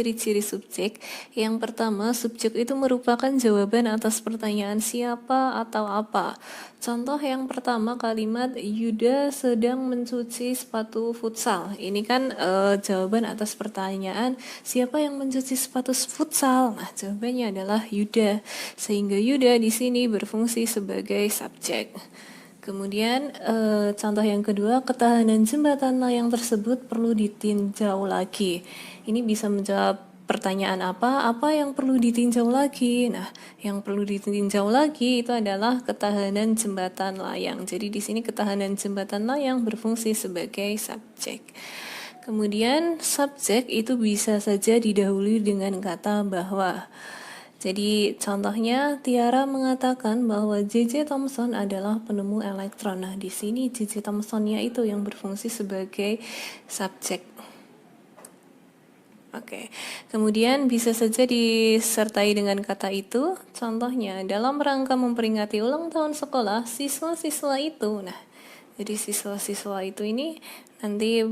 ciri-ciri subjek. Yang pertama, subjek itu merupakan jawaban atas pertanyaan siapa atau apa. Contoh yang pertama, kalimat Yuda sedang mencuci sepatu futsal. Ini kan jawaban atas pertanyaan siapa yang mencuci sepatu futsal. Nah, jawabannya adalah Yuda. Sehingga Yuda di sini berfungsi sebagai subjek. Kemudian contoh yang kedua, ketahanan jembatan layang tersebut perlu ditinjau lagi. Ini bisa menjawab pertanyaan apa yang perlu ditinjau lagi. Nah, yang perlu ditinjau lagi itu adalah ketahanan jembatan layang. Jadi di sini ketahanan jembatan layang berfungsi sebagai subjek. Kemudian subjek itu bisa saja didahului dengan kata bahwa. Jadi contohnya Tiara mengatakan bahwa J.J. Thomson adalah penemu elektron. Nah, di sini J.J. Thomson-nya itu yang berfungsi sebagai subjek. Oke. Kemudian bisa saja disertai dengan kata itu. Contohnya dalam rangka memperingati ulang tahun sekolah, siswa-siswa itu. Nah, jadi siswa-siswa itu ini nanti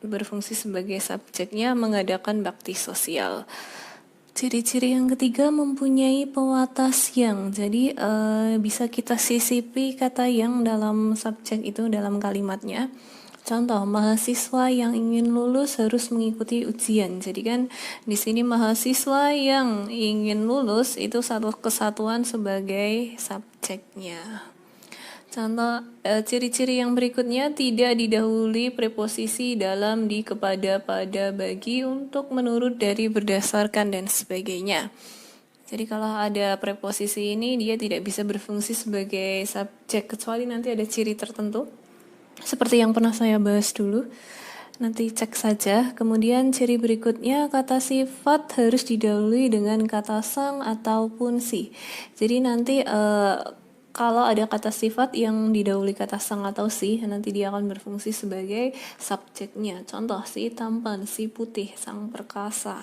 berfungsi sebagai subjeknya mengadakan bakti sosial. Ciri-ciri yang ketiga mempunyai pewatas yang. Jadi bisa kita sisipi kata yang dalam subjek itu dalam kalimatnya. Contoh, mahasiswa yang ingin lulus harus mengikuti ujian. Jadi kan di sini mahasiswa yang ingin lulus itu satu kesatuan sebagai subjeknya. Contoh ciri-ciri yang berikutnya tidak didahului preposisi dalam di, kepada, pada, bagi, untuk, menurut, dari, berdasarkan, dan sebagainya. Jadi kalau ada preposisi ini dia tidak bisa berfungsi sebagai subjek kecuali nanti ada ciri tertentu. Seperti yang pernah saya bahas dulu. Nanti cek saja. Kemudian ciri berikutnya, kata sifat harus didahului dengan kata sang ataupun si. Jadi nanti kalau ada kata sifat yang didahului kata sang atau si, nanti dia akan berfungsi sebagai subjeknya. Contoh, si tampan, si putih, sang perkasa.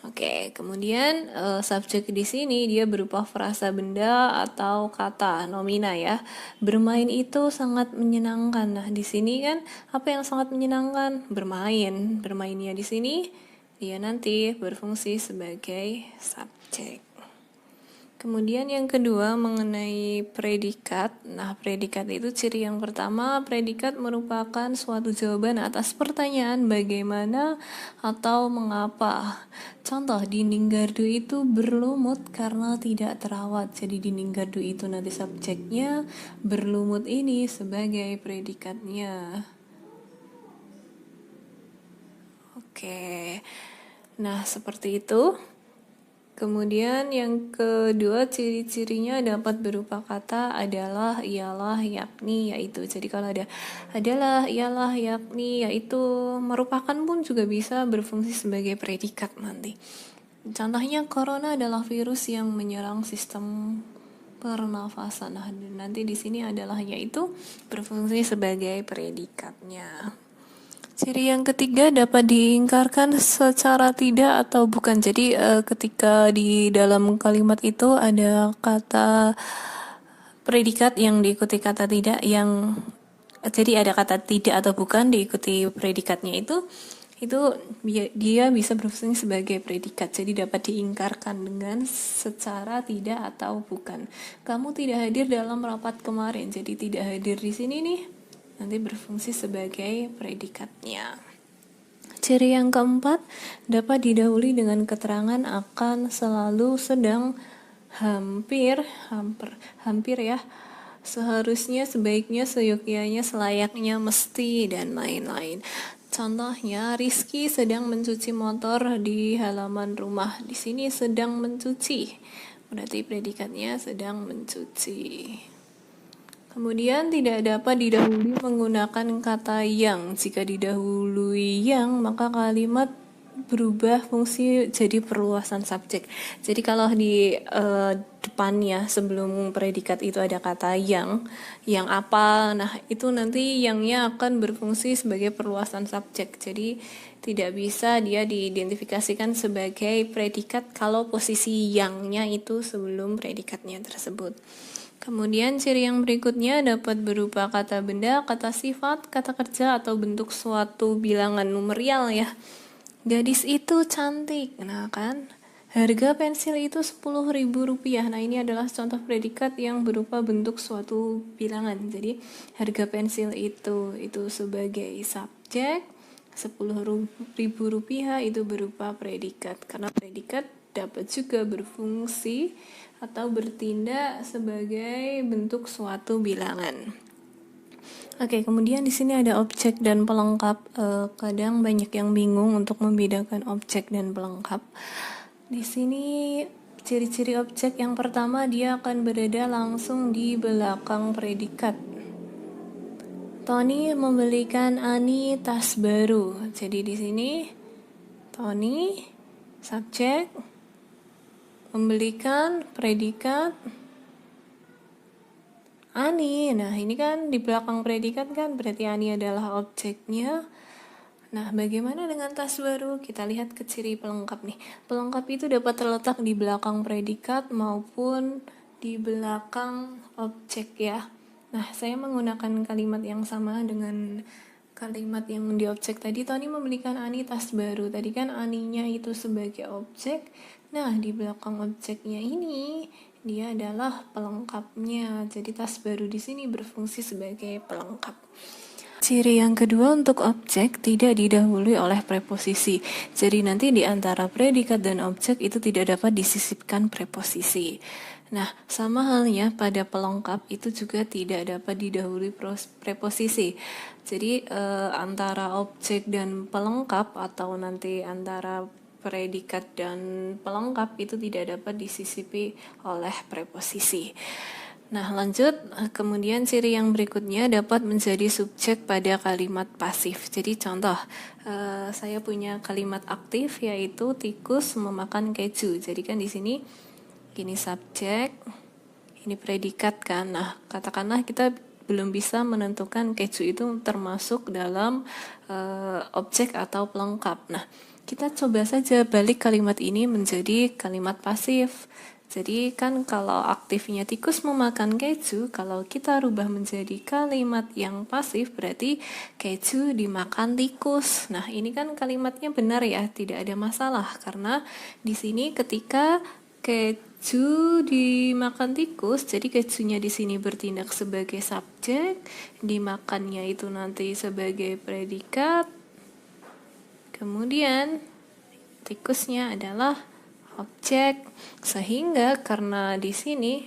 Oke, kemudian subjek di sini dia berupa frasa benda atau kata nomina ya. Bermain itu sangat menyenangkan. Nah, di sini kan apa yang sangat menyenangkan? Bermain. Bermainnya di sini dia nanti berfungsi sebagai subjek. Kemudian yang kedua mengenai predikat. Nah, predikat itu ciri yang pertama, predikat merupakan suatu jawaban atas pertanyaan bagaimana atau mengapa. Contoh, dinding gardu itu berlumut karena tidak terawat. Jadi dinding gardu itu nanti subjeknya, berlumut ini sebagai predikatnya. Oke. Nah, seperti itu. Kemudian yang kedua ciri-cirinya dapat berupa kata adalah, ialah, yakni, yaitu. Jadi kalau ada adalah, ialah, yakni, yaitu, merupakan pun juga bisa berfungsi sebagai predikat nanti. Contohnya corona adalah virus yang menyerang sistem pernafasan. Nah, nanti di sini adalah yaitu berfungsi sebagai predikatnya. Ciri yang ketiga dapat diingkarkan secara tidak atau bukan. Jadi ketika di dalam kalimat itu ada kata predikat yang diikuti kata tidak, yang jadi ada kata tidak atau bukan diikuti predikatnya itu dia bisa berfungsi sebagai predikat. Jadi dapat diingkarkan dengan secara tidak atau bukan. Kamu tidak hadir dalam rapat kemarin. Jadi tidak hadir di sini nih nanti berfungsi sebagai predikatnya. Ciri yang keempat dapat didahului dengan keterangan akan, selalu, sedang, hampir ya, seharusnya, sebaiknya, seyogyanya, selayaknya, mesti, dan lain-lain. Contohnya, Rizky sedang mencuci motor di halaman rumah. Di sini sedang mencuci, berarti predikatnya sedang mencuci. Kemudian tidak dapat didahului menggunakan kata yang. Jika didahului yang, maka kalimat berubah fungsi jadi perluasan subjek. Jadi kalau di depannya sebelum predikat itu ada kata yang apa, nah itu nanti yangnya akan berfungsi sebagai perluasan subjek. Jadi tidak bisa dia diidentifikasikan sebagai predikat kalau posisi yangnya itu sebelum predikatnya tersebut. Kemudian ciri yang berikutnya dapat berupa kata benda, kata sifat, kata kerja, atau bentuk suatu bilangan numerial ya. Gadis itu cantik. Nah kan, harga pensil itu Rp10.000. Nah ini adalah contoh predikat yang berupa bentuk suatu bilangan. Jadi harga pensil itu sebagai subjek, Rp10.000 itu berupa predikat. Karena predikat dapat juga berfungsi atau bertindak sebagai bentuk suatu bilangan. Oke, kemudian di sini ada objek dan pelengkap. Kadang banyak yang bingung untuk membedakan objek dan pelengkap. Di sini ciri-ciri objek yang pertama, dia akan berada langsung di belakang predikat. Tony membelikan Ani tas baru. Jadi di sini Tony subjek, membelikan predikat Ani. Nah ini kan di belakang predikat kan, berarti Ani adalah objeknya. Nah bagaimana dengan tas baru? Kita lihat ke ciri pelengkap nih. Pelengkap itu dapat terletak di belakang predikat maupun di belakang objek ya. Nah saya menggunakan kalimat yang sama dengan kalimat yang di objek tadi. Tony membelikan Ani tas baru. Tadi kan Aninya itu sebagai objek. Nah di belakang objeknya ini dia adalah pelengkapnya. Jadi tas baru di sini berfungsi sebagai pelengkap. Ciri yang kedua, untuk objek tidak didahului oleh preposisi. Jadi nanti di antara predikat dan objek itu tidak dapat disisipkan preposisi. Nah, sama halnya pada pelengkap itu juga tidak dapat didahului preposisi. Jadi antara objek dan pelengkap atau nanti antara predikat dan pelengkap itu tidak dapat disisipi oleh preposisi. Nah lanjut, kemudian ciri yang berikutnya dapat menjadi subjek pada kalimat pasif. Jadi contoh, saya punya kalimat aktif yaitu tikus memakan keju. Jadi kan di sini ini subjek, ini predikat kan. Nah katakanlah kita belum bisa menentukan keju itu termasuk dalam objek atau pelengkap. Nah kita coba saja balik kalimat ini menjadi kalimat pasif. Jadi kan kalau aktifnya tikus memakan keju, kalau kita rubah menjadi kalimat yang pasif berarti keju dimakan tikus. Nah ini kan kalimatnya benar ya, tidak ada masalah karena di sini ketika keju dimakan tikus, jadi kejunya di sini bertindak sebagai subjek, dimakannya itu nanti sebagai predikat. Kemudian tikusnya adalah objek, sehingga karena di sini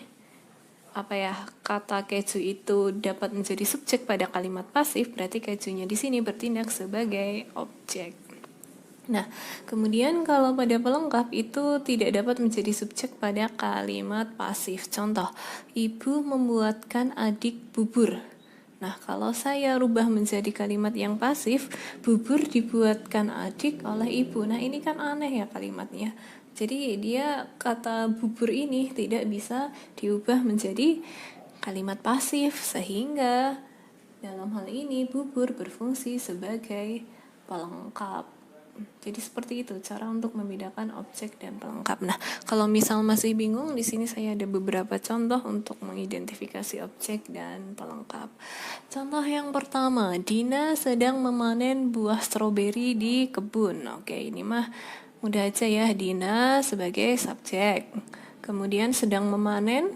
kata keju itu dapat menjadi subjek pada kalimat pasif, berarti kejunya di sini bertindak sebagai objek. Nah, kemudian kalau pada pelengkap itu tidak dapat menjadi subjek pada kalimat pasif. Contoh, ibu membuatkan adik bubur. Nah, kalau saya rubah menjadi kalimat yang pasif, bubur dibuatkan adik oleh ibu. Nah, ini kan aneh ya kalimatnya. Jadi dia kata bubur ini tidak bisa diubah menjadi kalimat pasif, sehingga dalam hal ini bubur berfungsi sebagai pelengkap. Jadi seperti itu cara untuk membedakan objek dan pelengkap. Nah, kalau misal masih bingung, di sini saya ada beberapa contoh untuk mengidentifikasi objek dan pelengkap. Contoh yang pertama, Dina sedang memanen buah stroberi di kebun. Oke, ini mah mudah aja ya, Dina sebagai subjek. Kemudian sedang memanen,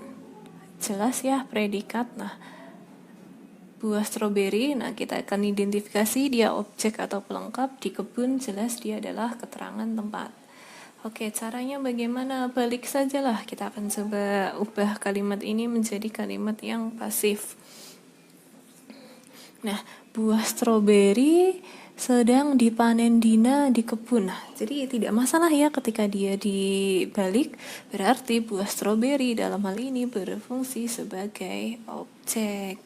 jelas ya predikat. Nah, buah stroberi, nah kita akan identifikasi dia objek atau pelengkap. Di kebun jelas dia adalah keterangan tempat. Oke, caranya bagaimana? Balik sajalah, kita akan coba ubah kalimat ini menjadi kalimat yang pasif. Nah, buah stroberi sedang dipanen Dina di kebun. Nah, jadi tidak masalah ya ketika dia dibalik, berarti buah stroberi dalam hal ini berfungsi sebagai objek.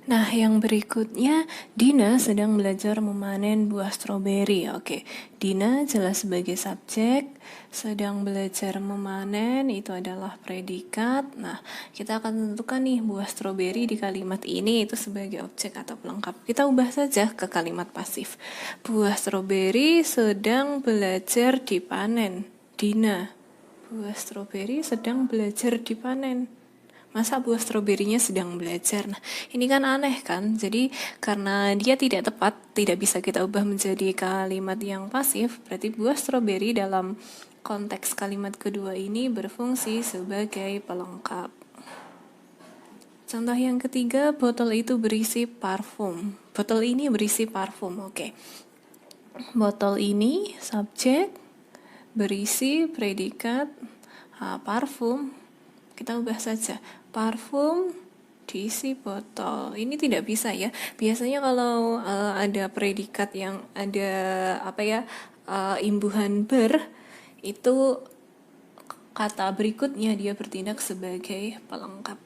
Nah, yang berikutnya, Dina sedang belajar memanen buah stroberi. Oke, Dina jelas sebagai subjek, sedang belajar memanen itu adalah predikat. Nah, kita akan tentukan nih buah stroberi di kalimat ini itu sebagai objek atau pelengkap. Kita ubah saja ke kalimat pasif. Buah stroberi sedang belajar dipanen. Dina, buah stroberi sedang belajar dipanen. Masa buah stroberinya sedang belajar? Nah, ini kan aneh kan? Jadi, karena dia tidak tepat, tidak bisa kita ubah menjadi kalimat yang pasif, berarti buah stroberi dalam konteks kalimat kedua ini berfungsi sebagai pelengkap. Contoh yang ketiga, botol itu berisi parfum. Botol ini berisi parfum, oke. Botol ini subjek, berisi predikat, parfum. Kita ubah saja, parfum diisi botol. Ini tidak bisa ya. Biasanya kalau ada predikat yang ada imbuhan ber, itu kata berikutnya dia bertindak sebagai pelengkap.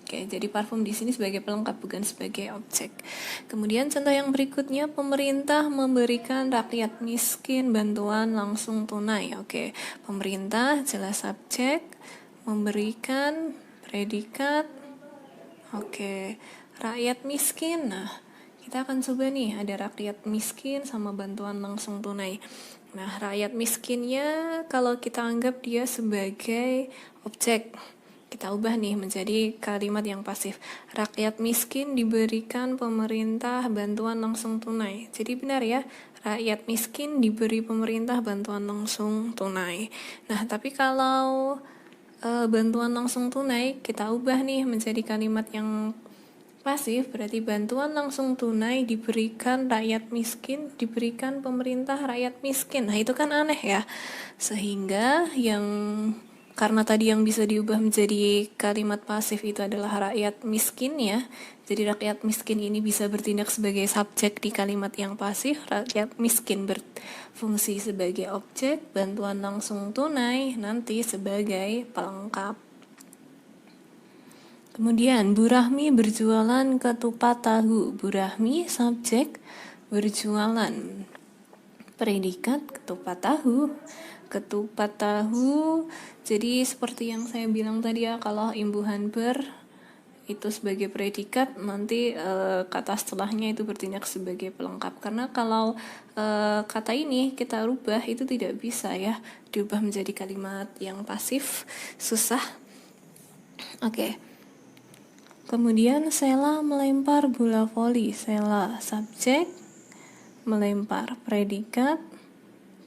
Oke, jadi parfum di sini sebagai pelengkap bukan sebagai objek. Kemudian contoh yang berikutnya, pemerintah memberikan rakyat miskin bantuan langsung tunai. Oke, pemerintah jelas subjek, memberikan predikat. Oke, rakyat miskin. Nah, kita akan coba nih, ada rakyat miskin sama bantuan langsung tunai. Nah, rakyat miskinnya kalau kita anggap dia sebagai objek, kita ubah nih menjadi kalimat yang pasif. Rakyat miskin diberikan pemerintah bantuan langsung tunai. Jadi benar ya, rakyat miskin diberi pemerintah bantuan langsung tunai. Nah, tapi kalau bantuan langsung tunai kita ubah nih menjadi kalimat yang pasif, berarti bantuan langsung tunai diberikan rakyat miskin, diberikan pemerintah rakyat miskin. Nah, itu kan aneh ya. Sehingga karena tadi yang bisa diubah menjadi kalimat pasif itu adalah rakyat miskin ya. Jadi rakyat miskin ini bisa bertindak sebagai subjek di kalimat yang pasif. Rakyat miskin berfungsi sebagai objek, bantuan langsung tunai nanti sebagai pelengkap. Kemudian Bu Rahmi berjualan ketupat tahu. Bu Rahmi subjek, berjualan predikat ketupat tahu. Ketupat tahu, jadi seperti yang saya bilang tadi ya, kalau imbuhan ber itu sebagai predikat, nanti kata setelahnya itu bertindak sebagai pelengkap. Karena kalau kata ini kita rubah, itu tidak bisa ya diubah menjadi kalimat yang pasif, susah. Oke. Kemudian Sela melempar bola voli. Sela subjek, melempar predikat,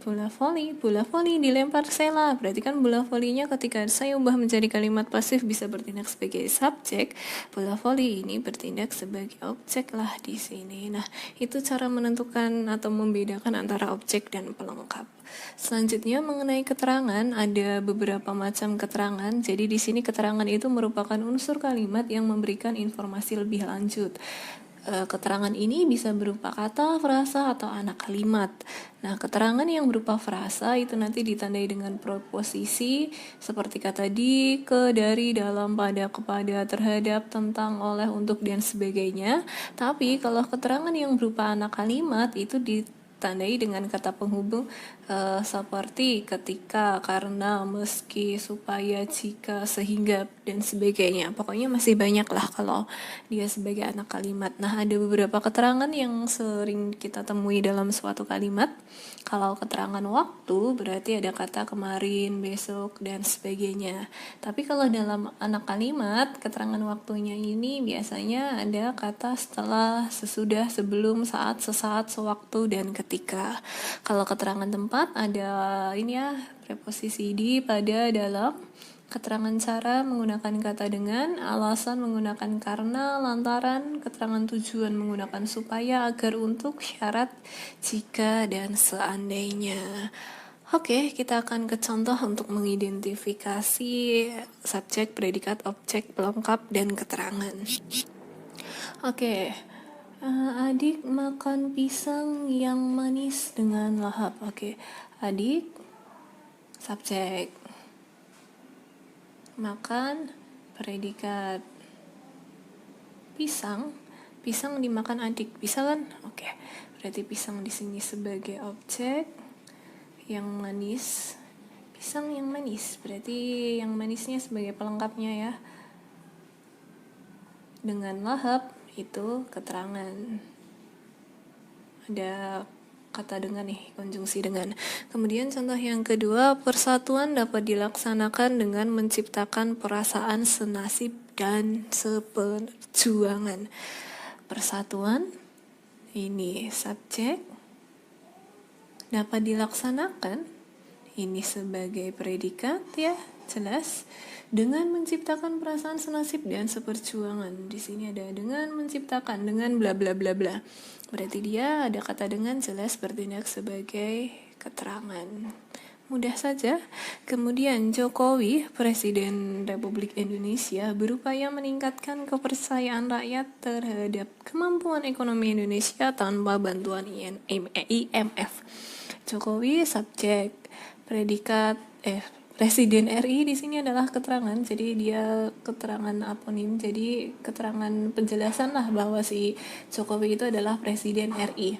bola voli dilempar Sela. Berarti kan bola volinya ketika saya ubah menjadi kalimat pasif bisa bertindak sebagai subjek. Bola voli ini bertindak sebagai objek lah di sini. Nah, itu cara menentukan atau membedakan antara objek dan pelengkap. Selanjutnya mengenai keterangan, ada beberapa macam keterangan. Jadi di sini keterangan itu merupakan unsur kalimat yang memberikan informasi lebih lanjut. Keterangan ini bisa berupa kata, frasa, atau anak kalimat. Nah, keterangan yang berupa frasa itu nanti ditandai dengan preposisi seperti kata di, ke, dari, dalam, pada, kepada, terhadap, tentang, oleh, untuk, dan sebagainya. Tapi kalau keterangan yang berupa anak kalimat itu ditandai dengan kata penghubung seperti ketika, karena, meski, supaya, jika, sehingga, dan sebagainya. Pokoknya masih banyak lah kalau dia sebagai anak kalimat. Nah, ada beberapa keterangan yang sering kita temui dalam suatu kalimat. Kalau keterangan waktu berarti ada kata kemarin, besok, dan sebagainya. Tapi kalau dalam anak kalimat, keterangan waktunya ini biasanya ada kata setelah, sesudah, sebelum, saat, sesaat, sewaktu, dan ketika. Kalau keterangan tempat ada ini ya, preposisi di, pada, dalam. Keterangan cara menggunakan kata dengan, alasan menggunakan karena, lantaran, keterangan tujuan menggunakan supaya, agar, untuk, syarat, jika, dan seandainya. Oke, kita akan ke contoh untuk mengidentifikasi subjek, predikat, objek, pelengkap, dan keterangan. Oke. Adik makan pisang yang manis dengan lahap. Oke, adik subjek, makan predikat, pisang dimakan adik, bisa kan? Oke, berarti pisang di sini sebagai objek, yang manis, pisang yang manis, berarti yang manisnya sebagai pelengkapnya ya. Dengan lahap itu keterangan. Ada kata dengan nih, konjungsi dengan. Kemudian contoh yang kedua, persatuan dapat dilaksanakan dengan menciptakan perasaan senasib dan seperjuangan. Persatuan, ini subjek, dapat dilaksanakan, ini sebagai predikat ya, jelas. Dengan menciptakan perasaan senasib dan seperjuangan. Di sini ada dengan menciptakan, dengan bla bla bla bla. Berarti dia ada kata dengan jelas bertindak sebagai keterangan. Mudah saja. Kemudian Jokowi, Presiden Republik Indonesia, berupaya meningkatkan kepercayaan rakyat terhadap kemampuan ekonomi Indonesia tanpa bantuan IMF. Jokowi subjek, predikat Presiden RI di sini adalah keterangan, jadi dia keterangan aponim, jadi keterangan penjelasan lah bahwa si Jokowi itu adalah Presiden RI.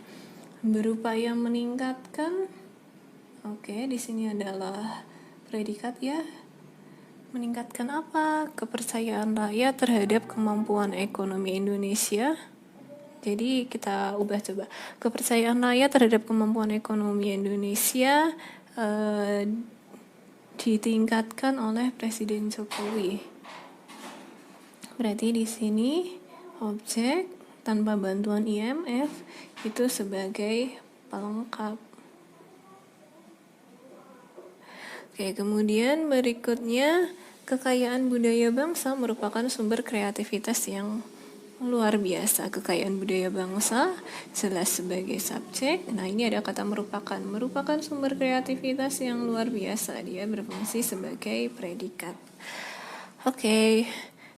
Berupaya meningkatkan, oke, di sini adalah predikat ya. Meningkatkan apa? Kepercayaan rakyat terhadap kemampuan ekonomi Indonesia. Jadi kita ubah coba. Kepercayaan rakyat terhadap kemampuan ekonomi Indonesia ditingkatkan oleh Presiden Jokowi. Berarti di sini objek tanpa bantuan IMF itu sebagai pelengkap. Oke, kemudian berikutnya, kekayaan budaya bangsa merupakan sumber kreativitas yang luar biasa. Kekayaan budaya bangsa jelas sebagai subjek. Nah, ini ada kata merupakan sumber kreativitas yang luar biasa. Dia berfungsi sebagai predikat. Oke.